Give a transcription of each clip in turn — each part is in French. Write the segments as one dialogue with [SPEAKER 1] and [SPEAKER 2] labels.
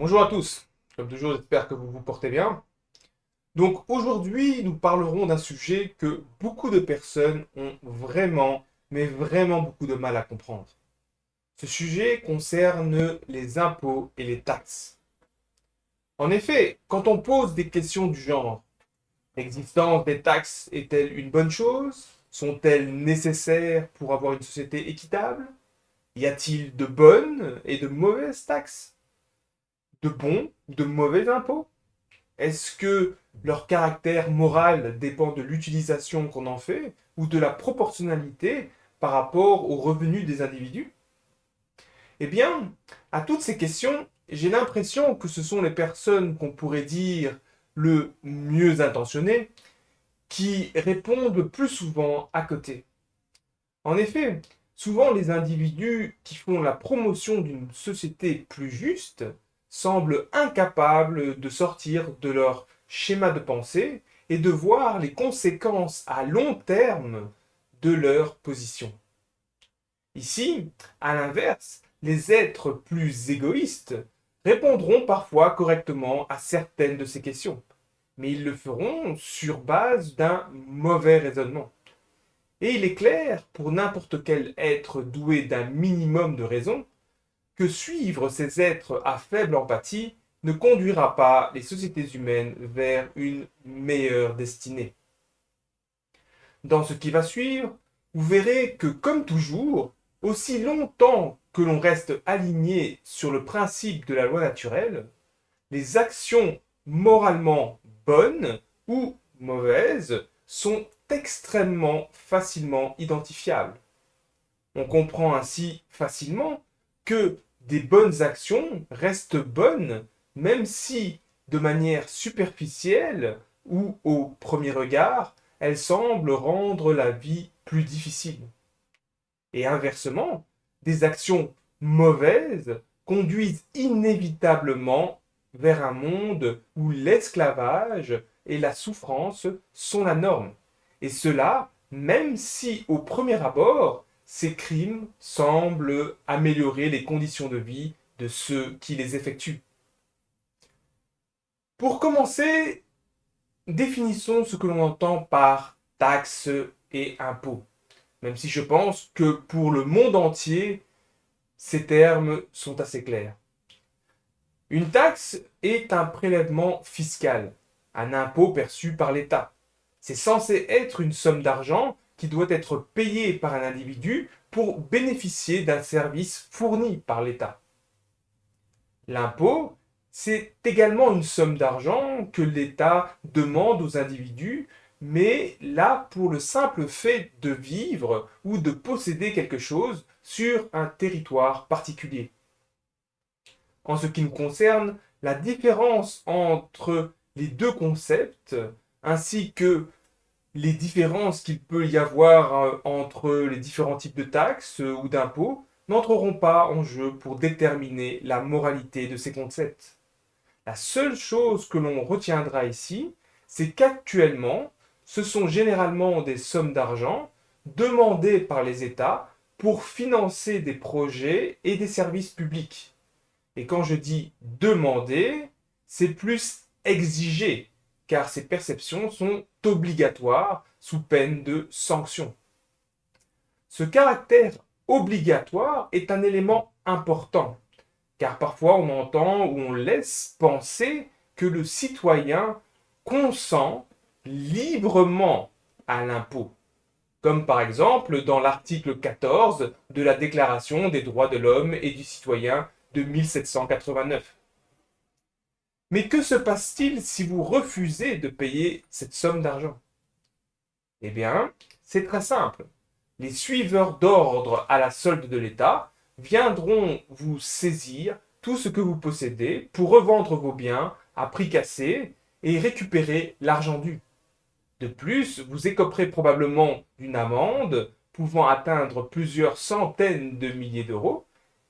[SPEAKER 1] Bonjour à tous. Comme toujours, j'espère que vous vous portez bien. Donc aujourd'hui, nous parlerons d'un sujet que beaucoup de personnes ont vraiment, mais vraiment beaucoup de mal à comprendre. Ce sujet concerne les impôts et les taxes. En effet, quand on pose des questions du genre, l'existence des taxes est-elle une bonne chose? Sont-elles nécessaires pour avoir une société équitable? Y a-t-il de bonnes et de mauvaises taxes? De bons ou de mauvais impôts? Est-ce que leur caractère moral dépend de l'utilisation qu'on en fait ou de la proportionnalité par rapport aux revenus des individus? Eh bien, à toutes ces questions, j'ai l'impression que ce sont les personnes qu'on pourrait dire le mieux intentionnées qui répondent le plus souvent à côté. En effet, souvent les individus qui font la promotion d'une société plus juste semblent incapables de sortir de leur schéma de pensée et de voir les conséquences à long terme de leur position. Ici, à l'inverse, les êtres plus égoïstes répondront parfois correctement à certaines de ces questions, mais ils le feront sur base d'un mauvais raisonnement. Et il est clair, pour n'importe quel être doué d'un minimum de raison, que suivre ces êtres à faible empathie ne conduira pas les sociétés humaines vers une meilleure destinée. Dans ce qui va suivre, vous verrez que, comme toujours, aussi longtemps que l'on reste aligné sur le principe de la loi naturelle, les actions moralement bonnes ou mauvaises sont extrêmement facilement identifiables. On comprend ainsi facilement que des bonnes actions restent bonnes même si, de manière superficielle ou au premier regard, elles semblent rendre la vie plus difficile. Et inversement, des actions mauvaises conduisent inévitablement vers un monde où l'esclavage et la souffrance sont la norme. Et cela, même si au premier abord, ces crimes semblent améliorer les conditions de vie de ceux qui les effectuent. Pour commencer, définissons ce que l'on entend par taxes et impôts, même si je pense que pour le monde entier, ces termes sont assez clairs. Une taxe est un prélèvement fiscal, un impôt perçu par l'État. C'est censé être une somme d'argent qui doit être payée par un individu pour bénéficier d'un service fourni par l'État. L'impôt, c'est également une somme d'argent que l'État demande aux individus, mais là pour le simple fait de vivre ou de posséder quelque chose sur un territoire particulier. En ce qui nous concerne, la différence entre les deux concepts, ainsi que les différences qu'il peut y avoir entre les différents types de taxes ou d'impôts, n'entreront pas en jeu pour déterminer la moralité de ces concepts. La seule chose que l'on retiendra ici, c'est qu'actuellement, ce sont généralement des sommes d'argent demandées par les États pour financer des projets et des services publics. Et quand je dis demander, c'est plus exiger, car ces perceptions sont obligatoires sous peine de sanction. Ce caractère obligatoire est un élément important, car parfois on entend ou on laisse penser que le citoyen consent librement à l'impôt, comme par exemple dans l'article 14 de la Déclaration des droits de l'homme et du citoyen de 1789. Mais que se passe-t-il si vous refusez de payer cette somme d'argent? Eh bien, c'est très simple. Les suiveurs d'ordre à la solde de l'État viendront vous saisir tout ce que vous possédez pour revendre vos biens à prix cassé et récupérer l'argent dû. De plus, vous écoperez probablement d'une amende pouvant atteindre plusieurs centaines de milliers d'euros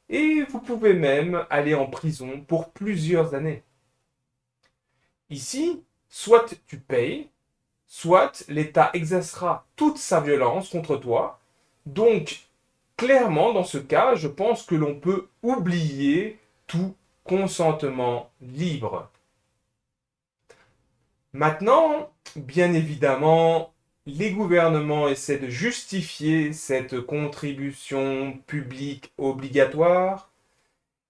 [SPEAKER 1] et vous pouvez même aller en prison pour plusieurs années. Ici, soit tu payes, soit l'État exercera toute sa violence contre toi. Donc, clairement, dans ce cas, je pense que l'on peut oublier tout consentement libre. Maintenant, bien évidemment, les gouvernements essaient de justifier cette contribution publique obligatoire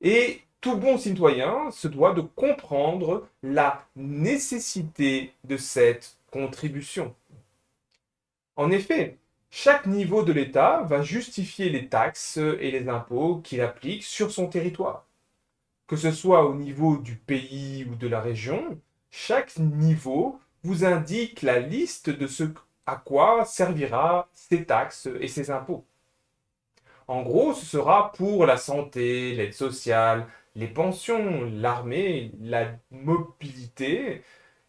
[SPEAKER 1] et tout bon citoyen se doit de comprendre la nécessité de cette contribution. En effet, chaque niveau de l'État va justifier les taxes et les impôts qu'il applique sur son territoire. Que ce soit au niveau du pays ou de la région, chaque niveau vous indique la liste de ce à quoi servira ces taxes et ces impôts. En gros, ce sera pour la santé, l'aide sociale, les pensions, l'armée, la mobilité,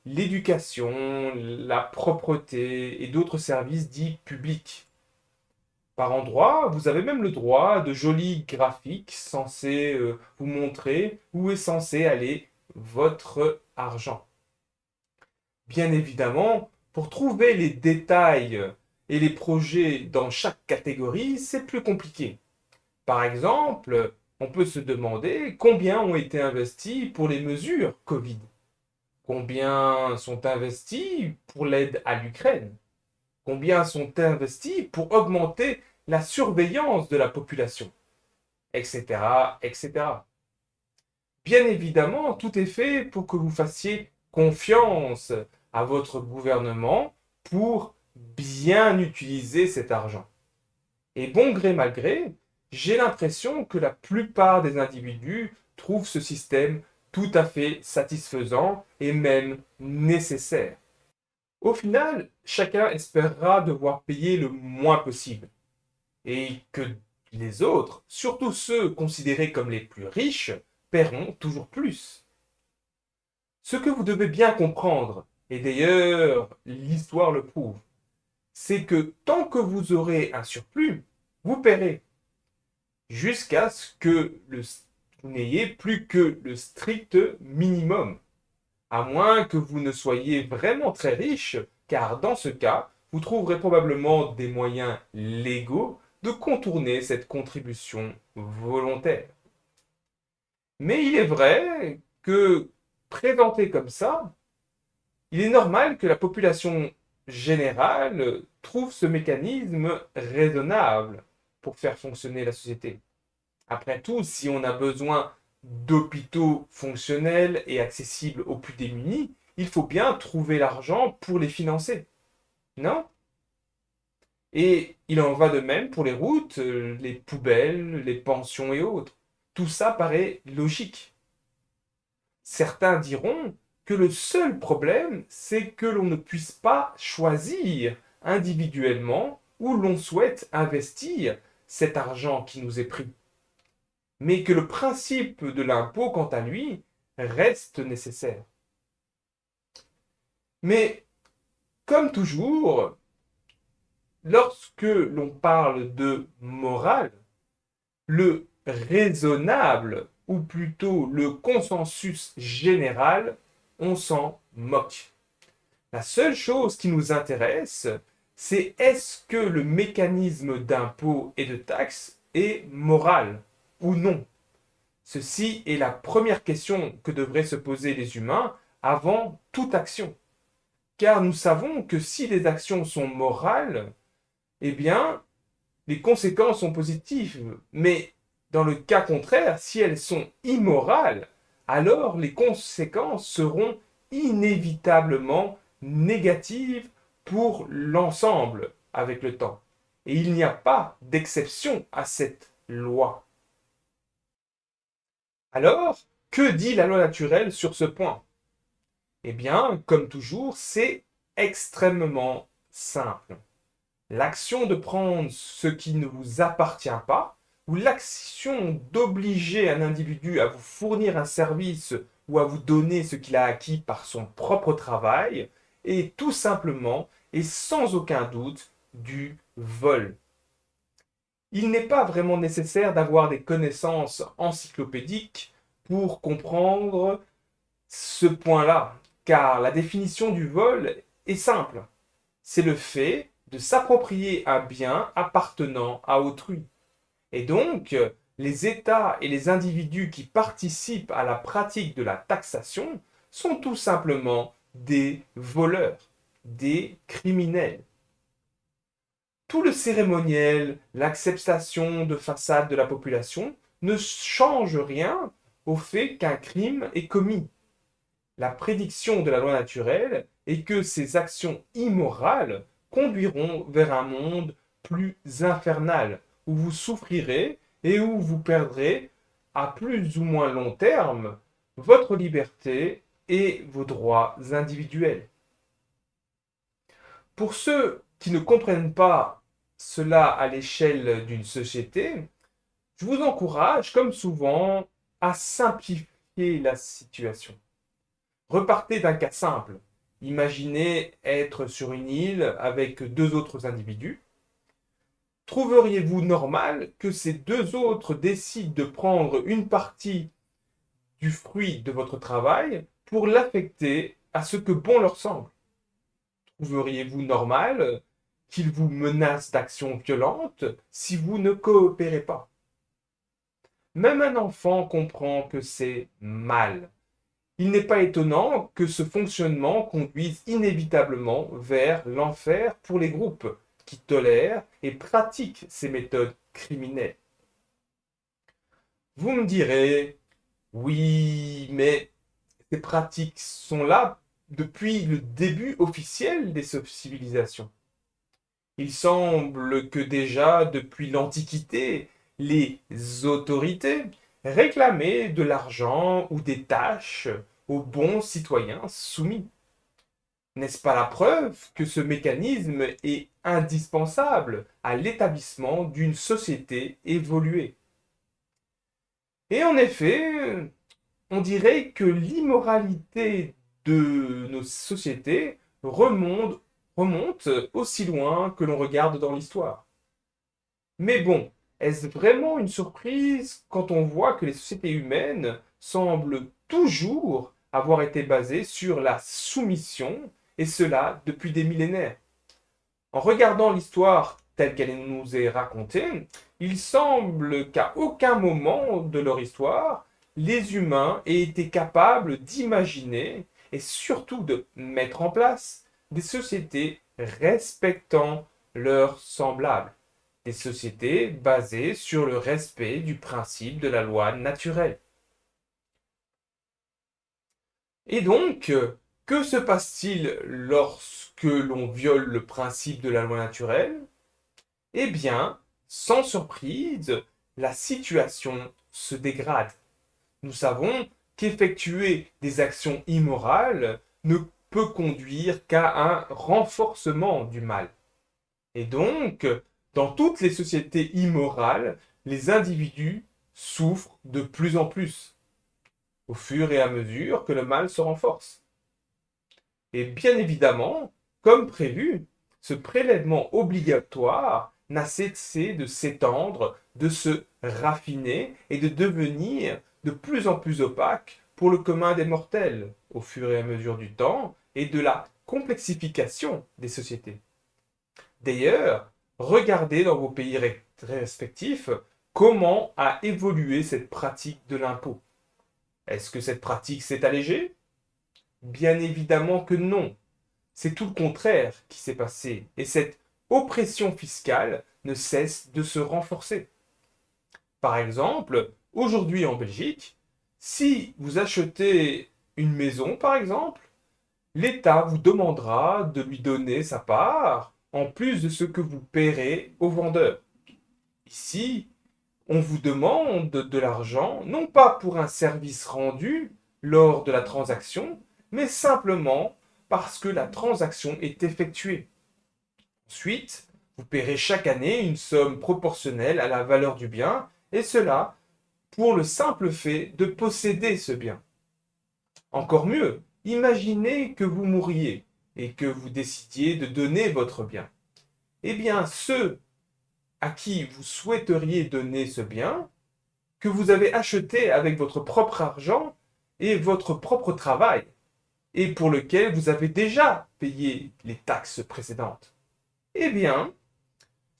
[SPEAKER 1] l'éducation, la propreté et d'autres services dits publics. Par endroits, vous avez même le droit de jolis graphiques censés vous montrer où est censé aller votre argent. Bien évidemment, pour trouver les détails et les projets dans chaque catégorie, c'est plus compliqué. Par exemple, on peut se demander combien ont été investis pour les mesures Covid. Combien sont investis pour l'aide à l'Ukraine? Combien sont investis pour augmenter la surveillance de la population? Etc., etc. Bien évidemment, tout est fait pour que vous fassiez confiance à votre gouvernement pour bien utiliser cet argent. Et bon gré mal gré, j'ai l'impression que la plupart des individus trouvent ce système tout à fait satisfaisant et même nécessaire. Au final, chacun espérera devoir payer le moins possible et que les autres, surtout ceux considérés comme les plus riches, paieront toujours plus. Ce que vous devez bien comprendre, et d'ailleurs l'histoire le prouve, c'est que tant que vous aurez un surplus, vous paierez, jusqu'à ce que vous n'ayez plus que le strict minimum, à moins que vous ne soyez vraiment très riche, car dans ce cas, vous trouverez probablement des moyens légaux de contourner cette contribution volontaire. Mais il est vrai que, présenté comme ça, il est normal que la population générale trouve ce mécanisme raisonnable pour faire fonctionner la société. Après tout, si on a besoin d'hôpitaux fonctionnels et accessibles aux plus démunis, il faut bien trouver l'argent pour les financer. Non? Et il en va de même pour les routes, les poubelles, les pensions et autres. Tout ça paraît logique. Certains diront que le seul problème, c'est que l'on ne puisse pas choisir individuellement où l'on souhaite investir cet argent qui nous est pris. Mais que le principe de l'impôt, quant à lui, reste nécessaire. Mais, comme toujours, lorsque l'on parle de morale, le raisonnable, ou plutôt le consensus général, on s'en moque. La seule chose qui nous intéresse, c'est est-ce que le mécanisme d'impôt et de taxes est moral ou non? Ceci est la première question que devraient se poser les humains avant toute action. Car nous savons que si les actions sont morales, eh bien, les conséquences sont positives. Mais dans le cas contraire, si elles sont immorales, alors les conséquences seront inévitablement négatives pour l'ensemble avec le temps. Et il n'y a pas d'exception à cette loi. Alors, que dit la loi naturelle sur ce point? Eh bien, comme toujours, c'est extrêmement simple. L'action de prendre ce qui ne vous appartient pas, ou l'action d'obliger un individu à vous fournir un service ou à vous donner ce qu'il a acquis par son propre travail, est tout simplement et sans aucun doute du vol. Il n'est pas vraiment nécessaire d'avoir des connaissances encyclopédiques pour comprendre ce point-là, car la définition du vol est simple. C'est le fait de s'approprier un bien appartenant à autrui. Et donc, les États et les individus qui participent à la pratique de la taxation sont tout simplement des voleurs, des criminels. Tout le cérémoniel, l'acceptation de façade de la population ne change rien au fait qu'un crime est commis. La prédiction de la loi naturelle est que ces actions immorales conduiront vers un monde plus infernal, où vous souffrirez et où vous perdrez, à plus ou moins long terme, votre liberté et vos droits individuels. Pour ceux qui ne comprennent pas cela à l'échelle d'une société, je vous encourage, comme souvent, à simplifier la situation. Repartez d'un cas simple. Imaginez être sur une île avec deux autres individus. Trouveriez-vous normal que ces deux autres décident de prendre une partie du fruit de votre travail pour l'affecter à ce que bon leur semble? Trouveriez-vous normal qu'ils vous menacent d'actions violentes si vous ne coopérez pas? Même un enfant comprend que c'est mal. Il n'est pas étonnant que ce fonctionnement conduise inévitablement vers l'enfer pour les groupes qui tolèrent et pratiquent ces méthodes criminelles. Vous me direz, oui, mais ces pratiques sont là depuis le début officiel des civilisations. Il semble que déjà depuis l'Antiquité, les autorités réclamaient de l'argent ou des tâches aux bons citoyens soumis. N'est-ce pas la preuve que ce mécanisme est indispensable à l'établissement d'une société évoluée? Et en effet, on dirait que l'immoralité de nos sociétés remonte aussi loin que l'on regarde dans l'histoire. Mais bon, est-ce vraiment une surprise quand on voit que les sociétés humaines semblent toujours avoir été basées sur la soumission, et cela depuis des millénaires? En regardant l'histoire telle qu'elle nous est racontée, il semble qu'à aucun moment de leur histoire, les humains aient été capables d'imaginer et surtout de mettre en place des sociétés respectant leurs semblables, des sociétés basées sur le respect du principe de la loi naturelle. Et donc, que se passe-t-il lorsque l'on viole le principe de la loi naturelle? Eh bien, sans surprise, la situation se dégrade. Nous savons qu'effectuer des actions immorales ne peut conduire qu'à un renforcement du mal. Et donc, dans toutes les sociétés immorales, les individus souffrent de plus en plus, au fur et à mesure que le mal se renforce. Et bien évidemment, comme prévu, ce prélèvement obligatoire n'a cessé de s'étendre, de se raffiner et de devenir de plus en plus opaque pour le commun des mortels au fur et à mesure du temps et de la complexification des sociétés. D'ailleurs, regardez dans vos pays respectifs comment a évolué cette pratique de l'impôt. Est-ce que cette pratique s'est allégée? Bien évidemment que non. C'est tout le contraire qui s'est passé et cette oppression fiscale ne cesse de se renforcer. Par exemple, aujourd'hui en Belgique, si vous achetez une maison, par exemple, l'État vous demandera de lui donner sa part en plus de ce que vous paierez au vendeur. Ici, on vous demande de l'argent, non pas pour un service rendu lors de la transaction, mais simplement parce que la transaction est effectuée. Ensuite, vous paierez chaque année une somme proportionnelle à la valeur du bien, et cela pour le simple fait de posséder ce bien. Encore mieux, imaginez que vous mouriez et que vous décidiez de donner votre bien. Eh bien, ceux à qui vous souhaiteriez donner ce bien, que vous avez acheté avec votre propre argent et votre propre travail, et pour lequel vous avez déjà payé les taxes précédentes. Eh bien,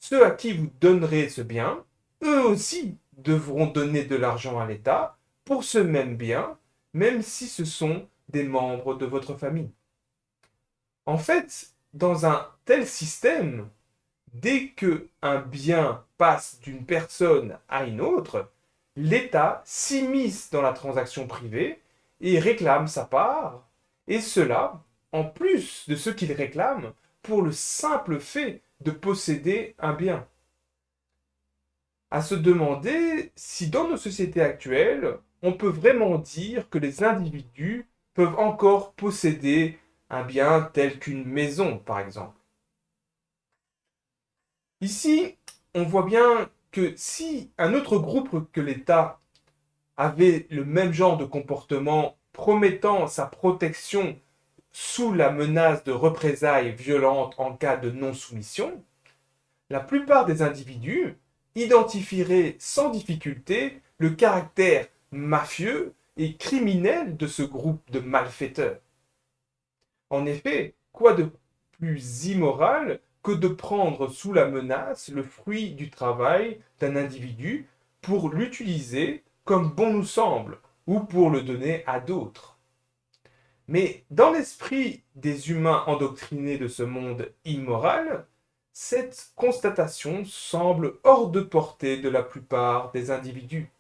[SPEAKER 1] ceux à qui vous donnerez ce bien, eux aussi devront donner de l'argent à l'État pour ce même bien, même si ce sont des membres de votre famille. En fait, dans un tel système, dès que un bien passe d'une personne à une autre, l'État s'immisce dans la transaction privée et réclame sa part, et cela, en plus de ce qu'il réclame, pour le simple fait de posséder un bien. À se demander si dans nos sociétés actuelles, on peut vraiment dire que les individus peuvent encore posséder un bien tel qu'une maison, par exemple. Ici, on voit bien que si un autre groupe que l'État avait le même genre de comportement promettant sa protection sous la menace de représailles violentes en cas de non-soumission, la plupart des individus identifieraient sans difficulté le caractère mafieux et criminel de ce groupe de malfaiteurs. En effet, quoi de plus immoral que de prendre sous la menace le fruit du travail d'un individu pour l'utiliser comme bon nous semble ou pour le donner à d'autres. Mais dans l'esprit des humains endoctrinés de ce monde immoral, cette constatation semble hors de portée de la plupart des individus,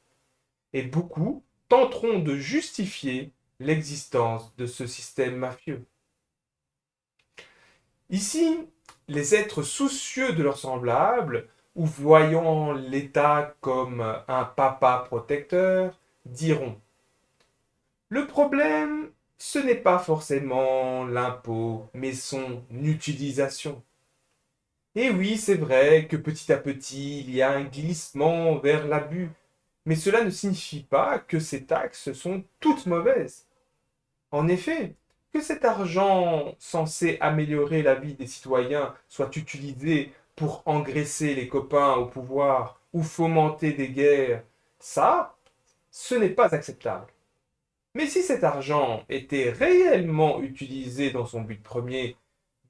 [SPEAKER 1] et beaucoup tenteront de justifier l'existence de ce système mafieux. Ici, les êtres soucieux de leurs semblables, ou voyant l'État comme un papa protecteur, diront: le problème, ce n'est pas forcément l'impôt, mais son utilisation. Et oui, c'est vrai que petit à petit, il y a un glissement vers l'abus, mais cela ne signifie pas que ces taxes sont toutes mauvaises. En effet, que cet argent censé améliorer la vie des citoyens soit utilisé pour engraisser les copains au pouvoir ou fomenter des guerres, ça, ce n'est pas acceptable. Mais si cet argent était réellement utilisé dans son but premier,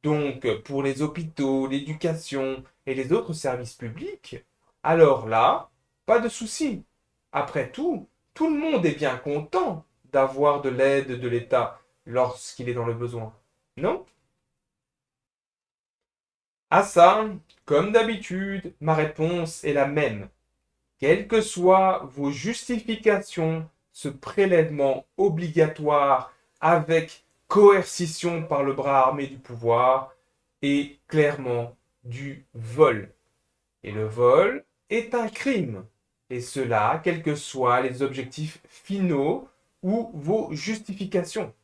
[SPEAKER 1] donc pour les hôpitaux, l'éducation et les autres services publics, alors là, pas de souci. Après tout le monde est bien content d'avoir de l'aide de l'État lorsqu'il est dans le besoin, non? À ça, comme d'habitude, ma réponse est la même. Quelles que soient vos justifications, ce prélèvement obligatoire avec coercition par le bras armé du pouvoir est clairement du vol. Et le vol est un crime. Et cela, quels que soient les objectifs finaux ou vos justifications.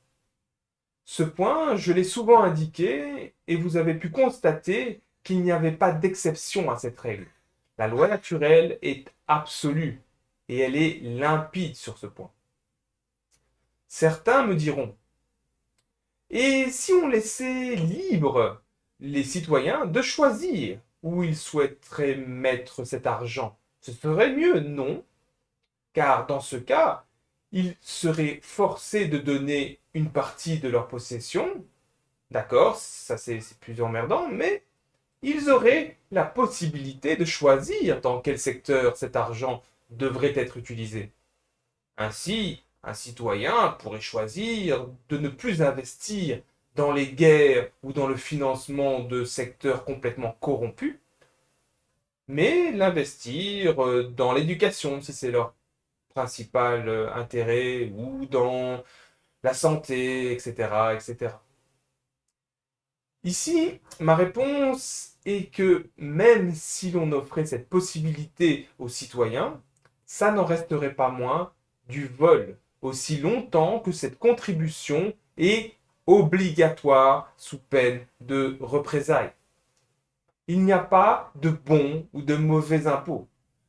[SPEAKER 1] Ce point, je l'ai souvent indiqué et vous avez pu constater qu'il n'y avait pas d'exception à cette règle. La loi naturelle est absolue et elle est limpide sur ce point. Certains me diront: et si on laissait libre les citoyens de choisir où ils souhaiteraient mettre cet argent, ce serait mieux, non? Car dans ce cas, ils seraient forcés de donner une partie de leur possession. D'accord, ça c'est plus emmerdant, mais ils auraient la possibilité de choisir dans quel secteur cet argent devrait être utilisé. Ainsi, un citoyen pourrait choisir de ne plus investir dans les guerres ou dans le financement de secteurs complètement corrompus, mais l'investir dans l'éducation, si c'est leur principal intérêt, ou dans la santé, etc., etc. Ici, ma réponse est que même si l'on offrait cette possibilité aux citoyens, ça n'en resterait pas moins du vol, aussi longtemps que cette contribution est obligatoire sous peine de représailles. Il n'y a pas de bons ou de mauvais impôts.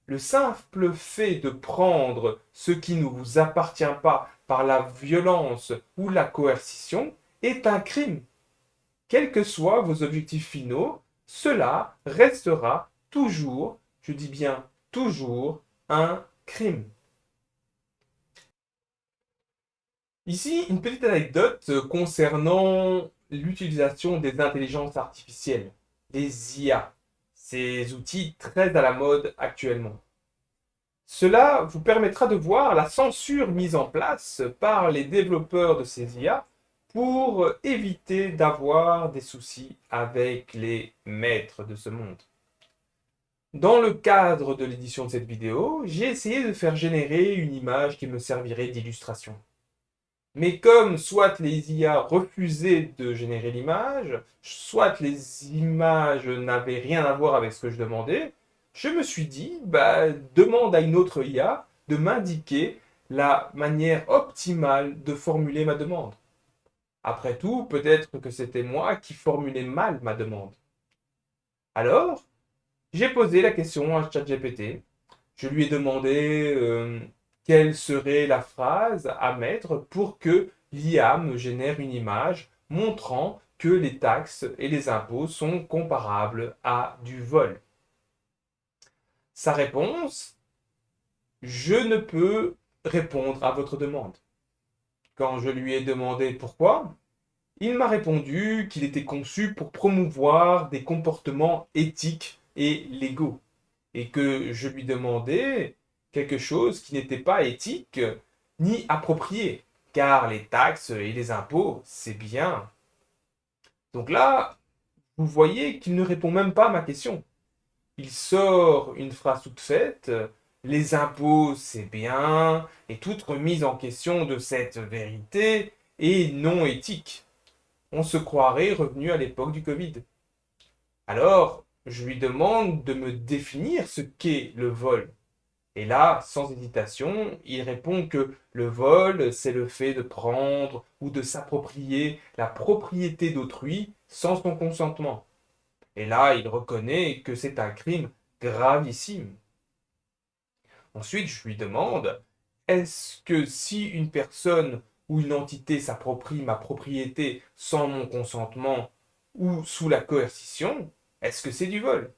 [SPEAKER 1] Le simple fait de prendre ce qui ne vous appartient pas par la violence ou la coercition est un crime. Quels que soient vos objectifs finaux, cela restera toujours, je dis bien toujours, un crime. Ici, une petite anecdote concernant l'utilisation des intelligences artificielles, les IA, ces outils très à la mode actuellement. Cela vous permettra de voir la censure mise en place par les développeurs de ces IA pour éviter d'avoir des soucis avec les maîtres de ce monde. Dans le cadre de l'édition de cette vidéo, j'ai essayé de faire générer une image qui me servirait d'illustration. Mais comme soit les IA refusaient de générer l'image, soit les images n'avaient rien à voir avec ce que je demandais, je me suis dit, demande à une autre IA de m'indiquer la manière optimale de formuler ma demande. Après tout, peut-être que c'était moi qui formulais mal ma demande. Alors, j'ai posé la question à ChatGPT. Je lui ai demandé quelle serait la phrase à mettre pour que l'IA me génère une image montrant que les taxes et les impôts sont comparables à du vol. Sa réponse, je ne peux répondre à votre demande. Quand je lui ai demandé pourquoi, il m'a répondu qu'il était conçu pour promouvoir des comportements éthiques et légaux, et que je lui demandais quelque chose qui n'était pas éthique ni approprié, car les taxes et les impôts, c'est bien. Donc là, vous voyez qu'il ne répond même pas à ma question. Il sort une phrase toute faite, les impôts, c'est bien, et toute remise en question de cette vérité est non éthique. On se croirait revenu à l'époque du Covid. Alors, je lui demande de me définir ce qu'est le vol. Et là, sans hésitation, il répond que le vol, c'est le fait de prendre ou de s'approprier la propriété d'autrui sans son consentement. Et là, il reconnaît que c'est un crime gravissime. Ensuite, je lui demande, est-ce que si une personne ou une entité s'approprie ma propriété sans mon consentement ou sous la coercition, est-ce que c'est du vol?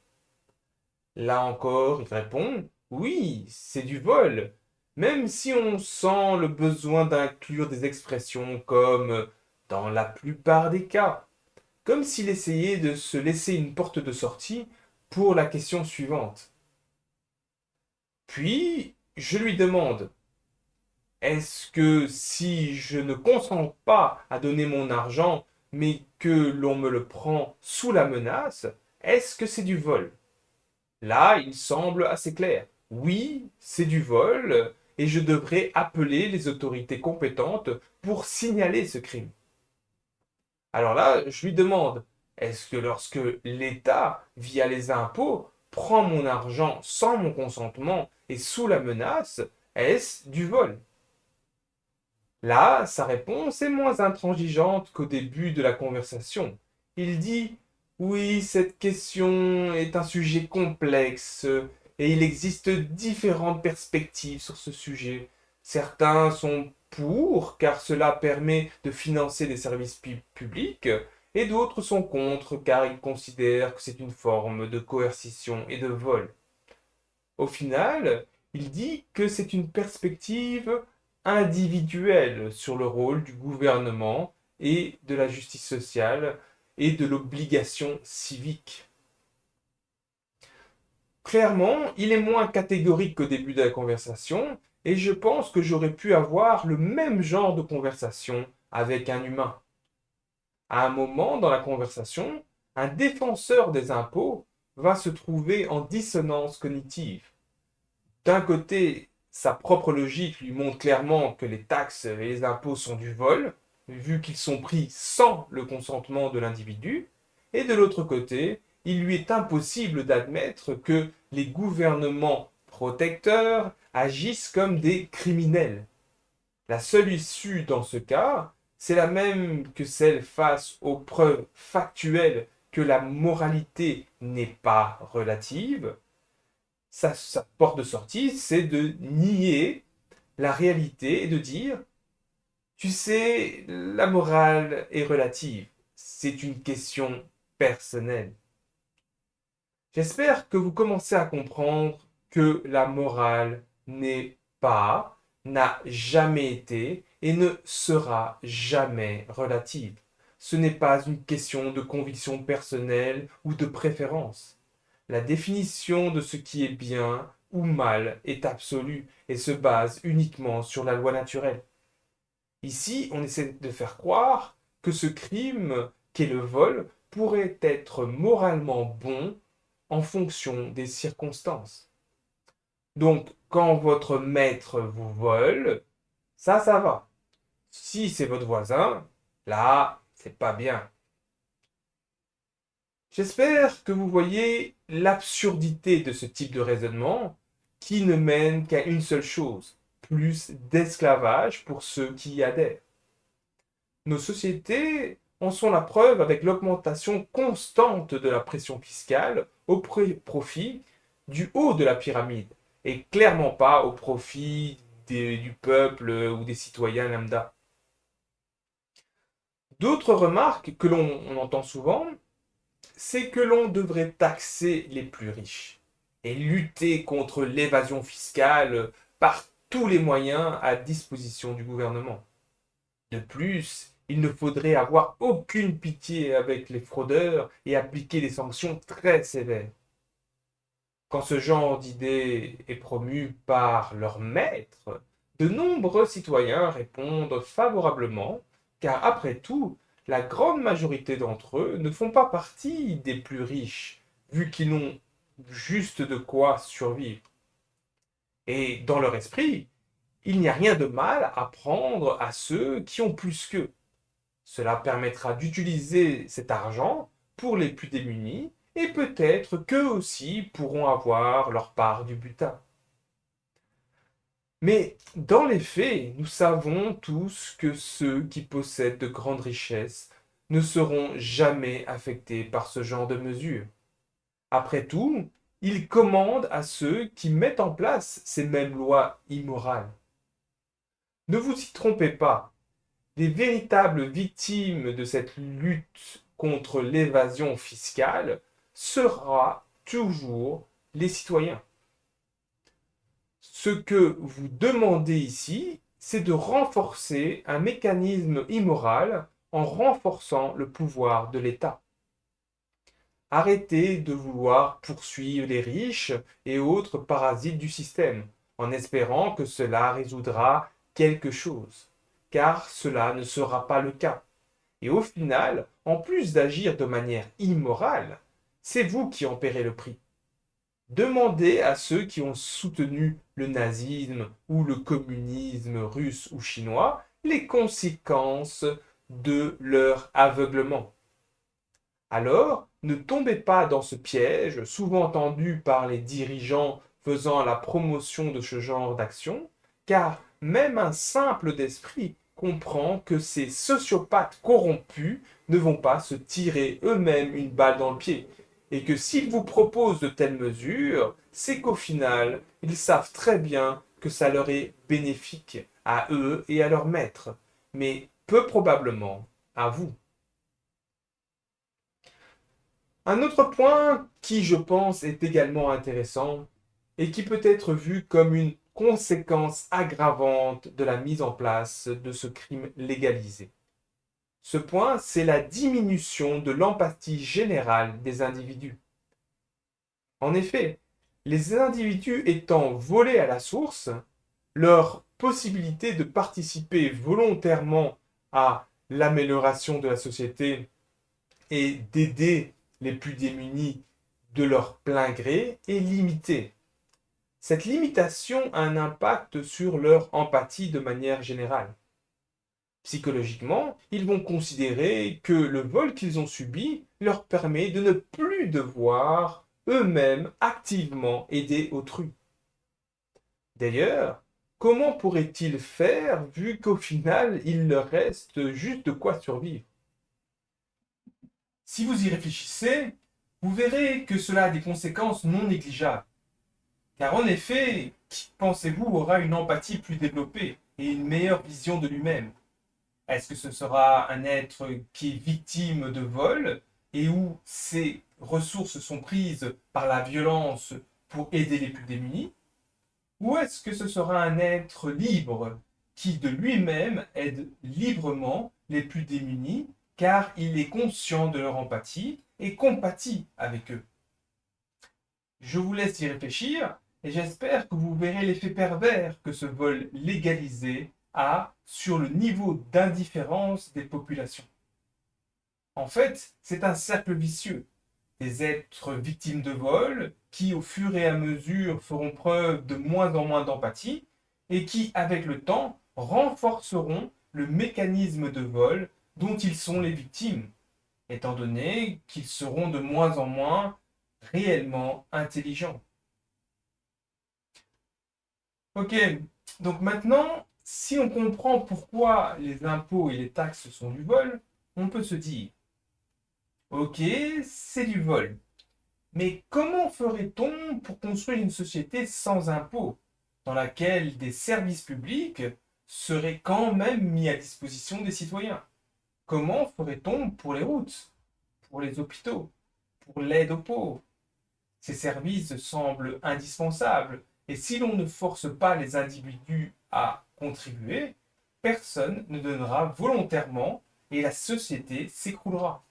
[SPEAKER 1] Là encore, il répond, oui, c'est du vol, même si on sent le besoin d'inclure des expressions comme dans la plupart des cas, comme s'il essayait de se laisser une porte de sortie pour la question suivante. Puis, je lui demande, est-ce que si je ne consens pas à donner mon argent, mais que l'on me le prend sous la menace, est-ce que c'est du vol? Là, il semble assez clair. Oui, c'est du vol, et je devrais appeler les autorités compétentes pour signaler ce crime. Alors là, je lui demande, est-ce que lorsque l'État, via les impôts, prend mon argent sans mon consentement et sous la menace, est-ce du vol? Là, sa réponse est moins intransigeante qu'au début de la conversation. Il dit, oui, cette question est un sujet complexe et il existe différentes perspectives sur ce sujet. Certains sont pour, car cela permet de financer des services publics, et d'autres sont contre, car ils considèrent que c'est une forme de coercition et de vol. Au final, il dit que c'est une perspective individuelle sur le rôle du gouvernement et de la justice sociale et de l'obligation civique. Clairement, il est moins catégorique qu'au début de la conversation et je pense que j'aurais pu avoir le même genre de conversation avec un humain. À un moment dans la conversation, un défenseur des impôts va se trouver en dissonance cognitive. D'un côté, sa propre logique lui montre clairement que les taxes et les impôts sont du vol, vu qu'ils sont pris sans le consentement de l'individu, et de l'autre côté, il lui est impossible d'admettre que les gouvernements protecteurs agissent comme des criminels. La seule issue dans ce cas, c'est la même que celle face aux preuves factuelles que la moralité n'est pas relative. Sa porte de sortie, c'est de nier la réalité et de dire, tu sais, la morale est relative. C'est une question personnelle. J'espère que vous commencez à comprendre que la morale n'est pas, n'a jamais été et ne sera jamais relative. Ce n'est pas une question de conviction personnelle ou de préférence. La définition de ce qui est bien ou mal est absolu et se base uniquement sur la loi naturelle. Ici, on essaie de faire croire que ce crime qu'est le vol pourrait être moralement bon en fonction des circonstances. Donc, quand votre maître vous vole, ça va. Si c'est votre voisin, là, c'est pas bien. J'espère que vous voyez l'absurdité de ce type de raisonnement qui ne mène qu'à une seule chose, plus d'esclavage pour ceux qui y adhèrent. Nos sociétés en sont la preuve avec l'augmentation constante de la pression fiscale au profit du haut de la pyramide et clairement pas au profit du peuple ou des citoyens lambda. D'autres remarques que l'on entend souvent, c'est que l'on devrait taxer les plus riches et lutter contre l'évasion fiscale par tous les moyens à disposition du gouvernement. De plus, il ne faudrait avoir aucune pitié avec les fraudeurs et appliquer des sanctions très sévères. Quand ce genre d'idée est promue par leur maître, de nombreux citoyens répondent favorablement, car après tout, la grande majorité d'entre eux ne font pas partie des plus riches, vu qu'ils n'ont juste de quoi survivre. Et dans leur esprit, il n'y a rien de mal à prendre à ceux qui ont plus qu'eux. Cela permettra d'utiliser cet argent pour les plus démunis et peut-être qu'eux aussi pourront avoir leur part du butin. Mais dans les faits, nous savons tous que ceux qui possèdent de grandes richesses ne seront jamais affectés par ce genre de mesures. Après tout, ils commandent à ceux qui mettent en place ces mêmes lois immorales. Ne vous y trompez pas, les véritables victimes de cette lutte contre l'évasion fiscale sera toujours les citoyens. Ce que vous demandez ici, c'est de renforcer un mécanisme immoral en renforçant le pouvoir de l'État. Arrêtez de vouloir poursuivre les riches et autres parasites du système, en espérant que cela résoudra quelque chose, car cela ne sera pas le cas. Et au final, en plus d'agir de manière immorale, c'est vous qui en paierez le prix. Demandez à ceux qui ont soutenu le nazisme ou le communisme russe ou chinois les conséquences de leur aveuglement. Alors, ne tombez pas dans ce piège, souvent entendu par les dirigeants faisant la promotion de ce genre d'action, car même un simple d'esprit comprend que ces sociopathes corrompus ne vont pas se tirer eux-mêmes une balle dans le pied, et que s'ils vous proposent de telles mesures, c'est qu'au final, ils savent très bien que ça leur est bénéfique à eux et à leur maître, mais peu probablement à vous. Un autre point qui, je pense, est également intéressant et qui peut être vu comme une conséquence aggravante de la mise en place de ce crime légalisé. Ce point, c'est la diminution de l'empathie générale des individus. En effet, les individus étant volés à la source, leur possibilité de participer volontairement à l'amélioration de la société et d'aider les plus démunis de leur plein gré est limitée. Cette limitation a un impact sur leur empathie de manière générale. Psychologiquement, ils vont considérer que le vol qu'ils ont subi leur permet de ne plus devoir eux-mêmes activement aider autrui. D'ailleurs, comment pourraient-ils faire vu qu'au final, il leur reste juste de quoi survivre? Si vous y réfléchissez, vous verrez que cela a des conséquences non négligeables. Car en effet, qui pensez-vous aura une empathie plus développée et une meilleure vision de lui-même? Est-ce que ce sera un être qui est victime de vol et où ses ressources sont prises par la violence pour aider les plus démunis? Ou est-ce que ce sera un être libre qui de lui-même aide librement les plus démunis car il est conscient de leur empathie et compatit avec eux? Je vous laisse y réfléchir et j'espère que vous verrez l'effet pervers que ce vol légalisé a sur le niveau d'indifférence des populations. En fait, c'est un cercle vicieux. Des êtres victimes de vol qui, au fur et à mesure, feront preuve de moins en moins d'empathie et qui, avec le temps, renforceront le mécanisme de vol dont ils sont les victimes, étant donné qu'ils seront de moins en moins réellement intelligents. Ok, donc maintenant, si on comprend pourquoi les impôts et les taxes sont du vol, on peut se dire, ok, c'est du vol. Mais comment ferait-on pour construire une société sans impôts, dans laquelle des services publics seraient quand même mis à disposition des citoyens? Comment ferait-on pour les routes, pour les hôpitaux, pour l'aide aux pauvres? Ces services semblent indispensables, et si l'on ne force pas les individus à contribuer, personne ne donnera volontairement et la société s'écroulera.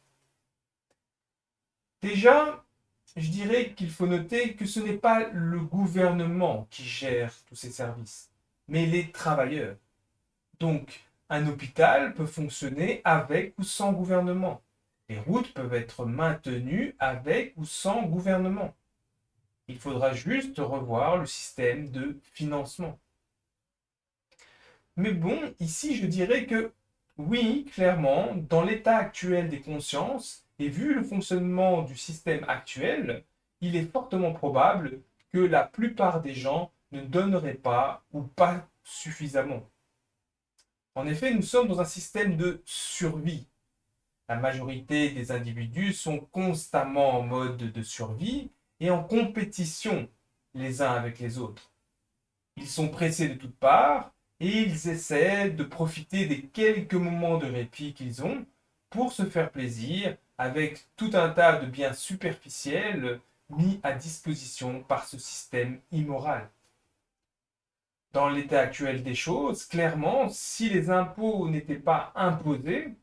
[SPEAKER 1] Déjà, je dirais qu'il faut noter que ce n'est pas le gouvernement qui gère tous ces services, mais les travailleurs. Donc, un hôpital peut fonctionner avec ou sans gouvernement. Les routes peuvent être maintenues avec ou sans gouvernement. Il faudra juste revoir le système de financement. Mais bon, ici, je dirais que oui, clairement, dans l'état actuel des consciences, et vu le fonctionnement du système actuel, il est fortement probable que la plupart des gens ne donneraient pas ou pas suffisamment. En effet, nous sommes dans un système de survie. La majorité des individus sont constamment en mode de survie et en compétition les uns avec les autres. Ils sont pressés de toutes parts et ils essaient de profiter des quelques moments de répit qu'ils ont pour se faire plaisir avec tout un tas de biens superficiels mis à disposition par ce système immoral. Dans l'état actuel des choses, clairement, si les impôts n'étaient pas imposés,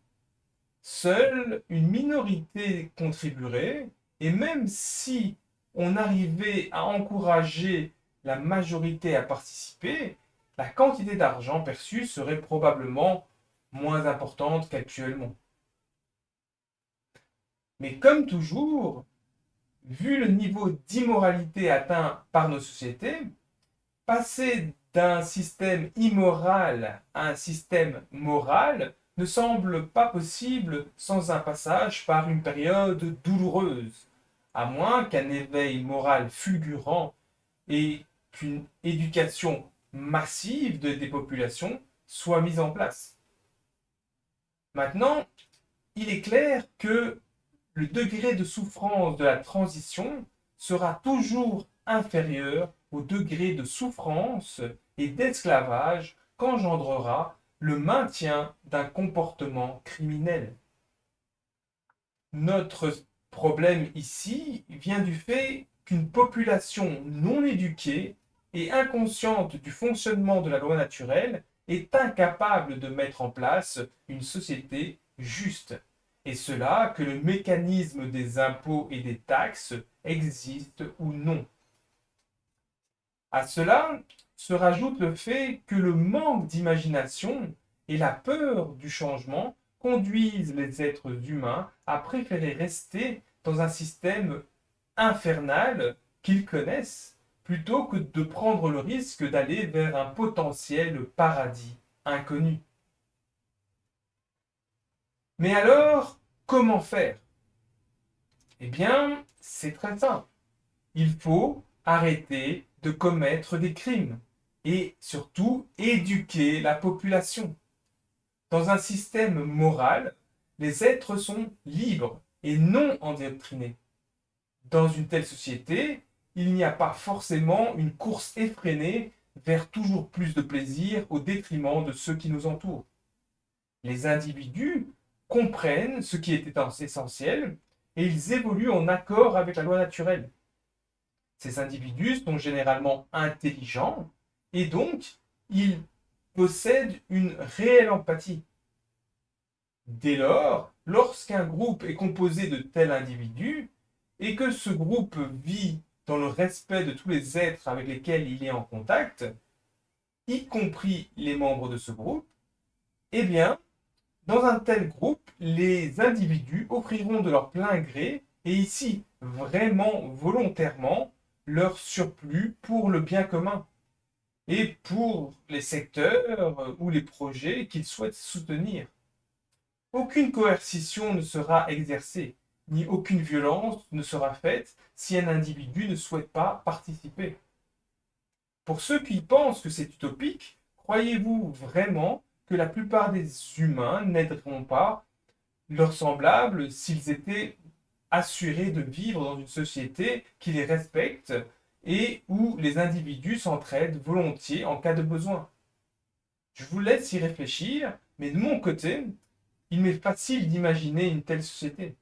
[SPEAKER 1] seule une minorité contribuerait, et même si on arrivait à encourager la majorité à participer, la quantité d'argent perçue serait probablement moins importante qu'actuellement. Mais comme toujours, vu le niveau d'immoralité atteint par nos sociétés, passer d'un système immoral à un système moral ne semble pas possible sans un passage par une période douloureuse, à moins qu'un éveil moral fulgurant et qu'une éducation massive des populations soit mise en place. Maintenant, il est clair que le degré de souffrance de la transition sera toujours inférieur au degré de souffrance et d'esclavage qu'engendrera le maintien d'un comportement criminel. Notre problème ici vient du fait qu'une population non éduquée et inconsciente du fonctionnement de la loi naturelle est incapable de mettre en place une société juste. Et cela que le mécanisme des impôts et des taxes existe ou non. À cela se rajoute le fait que le manque d'imagination et la peur du changement conduisent les êtres humains à préférer rester dans un système infernal qu'ils connaissent plutôt que de prendre le risque d'aller vers un potentiel paradis inconnu. Mais alors, comment faire? Eh bien, c'est très simple. Il faut arrêter de commettre des crimes et surtout éduquer la population. Dans un système moral, les êtres sont libres et non endoctrinés. Dans une telle société, il n'y a pas forcément une course effrénée vers toujours plus de plaisir au détriment de ceux qui nous entourent. Les individus comprennent ce qui est essentiel et ils évoluent en accord avec la loi naturelle. Ces individus sont généralement intelligents et donc ils possèdent une réelle empathie. Dès lors, lorsqu'un groupe est composé de tels individus et que ce groupe vit dans le respect de tous les êtres avec lesquels il est en contact, y compris les membres de ce groupe, eh bien, dans un tel groupe, les individus offriront de leur plein gré, et ici vraiment volontairement, leur surplus pour le bien commun et pour les secteurs ou les projets qu'ils souhaitent soutenir. Aucune coercition ne sera exercée, ni aucune violence ne sera faite si un individu ne souhaite pas participer. Pour ceux qui pensent que c'est utopique, croyez-vous vraiment que la plupart des humains n'aideront pas leurs semblables s'ils étaient assurés de vivre dans une société qui les respecte et où les individus s'entraident volontiers en cas de besoin? Je vous laisse y réfléchir, mais de mon côté, il m'est facile d'imaginer une telle société.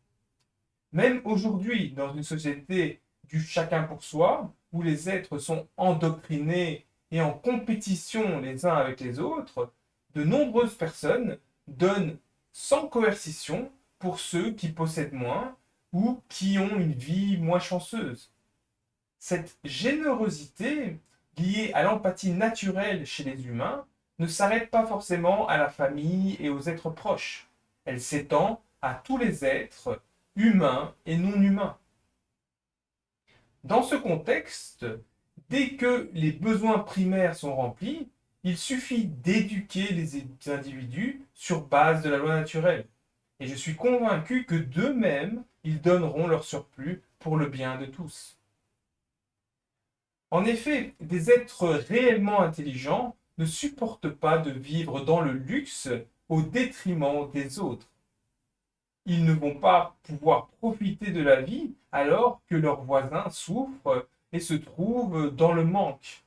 [SPEAKER 1] Même aujourd'hui, dans une société du chacun pour soi, où les êtres sont endoctrinés et en compétition les uns avec les autres, de nombreuses personnes donnent sans coercition pour ceux qui possèdent moins ou qui ont une vie moins chanceuse. Cette générosité, liée à l'empathie naturelle chez les humains, ne s'arrête pas forcément à la famille et aux êtres proches. Elle s'étend à tous les êtres, humains et non humains. Dans ce contexte, dès que les besoins primaires sont remplis, il suffit d'éduquer les individus sur base de la loi naturelle. Et je suis convaincu que d'eux-mêmes, ils donneront leur surplus pour le bien de tous. En effet, des êtres réellement intelligents ne supportent pas de vivre dans le luxe au détriment des autres. Ils ne vont pas pouvoir profiter de la vie alors que leurs voisins souffrent et se trouvent dans le manque.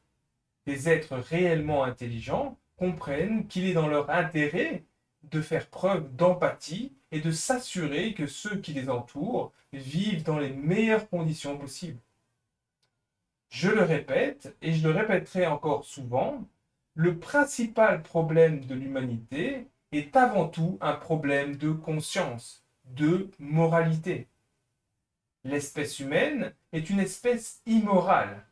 [SPEAKER 1] Des êtres réellement intelligents comprennent qu'il est dans leur intérêt de faire preuve d'empathie et de s'assurer que ceux qui les entourent vivent dans les meilleures conditions possibles. Je le répète, et je le répéterai encore souvent, le principal problème de l'humanité est avant tout un problème de conscience, de moralité. L'espèce humaine est une espèce immorale,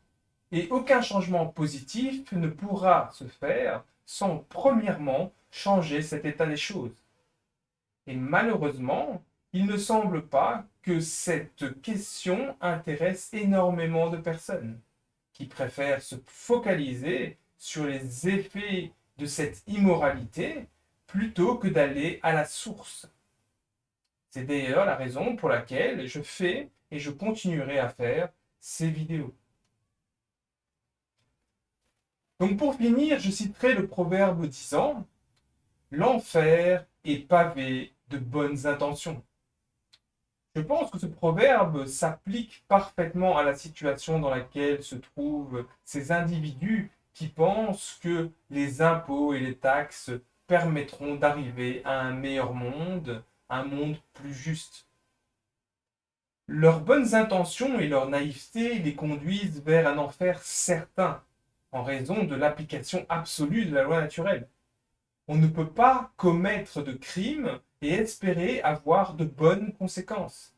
[SPEAKER 1] et aucun changement positif ne pourra se faire sans premièrement changer cet état des choses. Et malheureusement, il ne semble pas que cette question intéresse énormément de personnes, qui préfèrent se focaliser sur les effets de cette immoralité plutôt que d'aller à la source. C'est d'ailleurs la raison pour laquelle je fais et je continuerai à faire ces vidéos. Donc pour finir, je citerai le proverbe disant « L'enfer est pavé de bonnes intentions ». Je pense que ce proverbe s'applique parfaitement à la situation dans laquelle se trouvent ces individus qui pensent que les impôts et les taxes permettront d'arriver à un meilleur monde, un monde plus juste. Leurs bonnes intentions et leur naïveté les conduisent vers un enfer certain, en raison de l'application absolue de la loi naturelle. On ne peut pas commettre de crimes et espérer avoir de bonnes conséquences.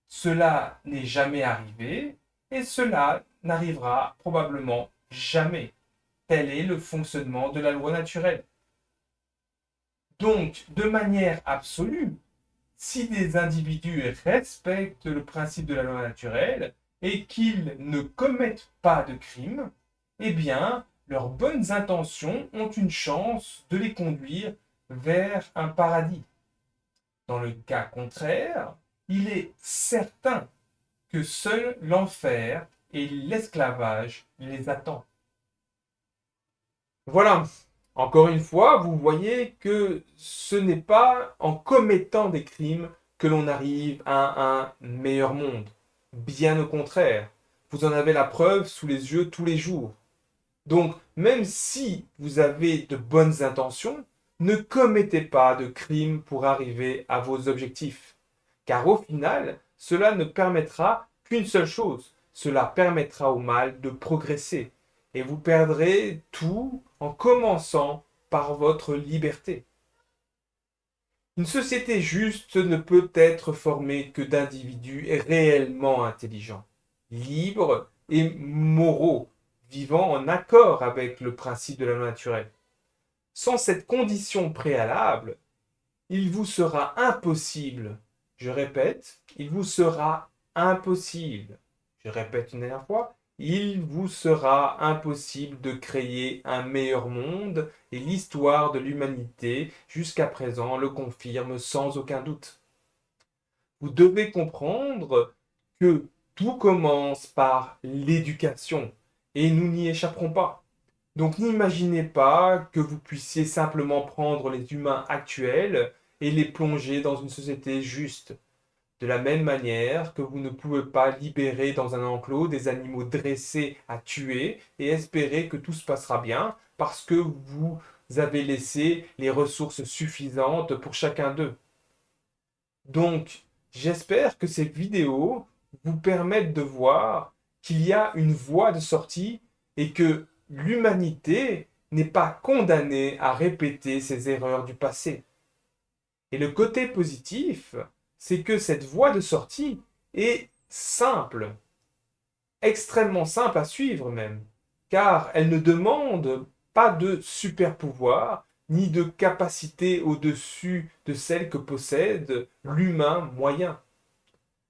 [SPEAKER 1] Cela n'est jamais arrivé et cela n'arrivera probablement jamais. Tel est le fonctionnement de la loi naturelle. Donc, de manière absolue, si des individus respectent le principe de la loi naturelle et qu'ils ne commettent pas de crimes, eh bien, leurs bonnes intentions ont une chance de les conduire vers un paradis. Dans le cas contraire, il est certain que seul l'enfer et l'esclavage les attendent. Voilà, encore une fois, vous voyez que ce n'est pas en commettant des crimes que l'on arrive à un meilleur monde. Bien au contraire, vous en avez la preuve sous les yeux tous les jours. Donc, même si vous avez de bonnes intentions, ne commettez pas de crimes pour arriver à vos objectifs. Car au final, cela ne permettra qu'une seule chose. Cela permettra au mal de progresser. Et vous perdrez tout en commençant par votre liberté. Une société juste ne peut être formée que d'individus réellement intelligents. libres et moraux, vivant en accord avec le principe de la loi naturelle. Sans cette condition préalable, il vous sera impossible, je répète, il vous sera impossible, je répète une dernière fois, il vous sera impossible de créer un meilleur monde et l'histoire de l'humanité jusqu'à présent le confirme sans aucun doute. Vous devez comprendre que tout commence par l'éducation et nous n'y échapperons pas. Donc n'imaginez pas que vous puissiez simplement prendre les humains actuels et les plonger dans une société juste. De la même manière que vous ne pouvez pas libérer dans un enclos des animaux dressés à tuer et espérer que tout se passera bien parce que vous avez laissé les ressources suffisantes pour chacun d'eux. Donc, j'espère que ces vidéos vous permettent de voir qu'il y a une voie de sortie et que l'humanité n'est pas condamnée à répéter ses erreurs du passé. Et le côté positif, c'est que cette voie de sortie est simple, extrêmement simple à suivre même, car elle ne demande pas de super pouvoir ni de capacité au-dessus de celle que possède l'humain moyen.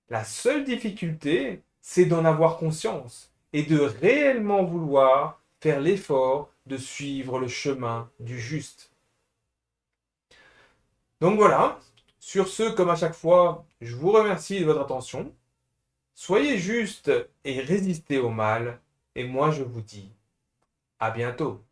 [SPEAKER 1] La seule difficulté, c'est d'en avoir conscience et de réellement vouloir faire l'effort de suivre le chemin du juste. Donc voilà, sur ce, comme à chaque fois, je vous remercie de votre attention. Soyez juste et résistez au mal, et moi je vous dis à bientôt.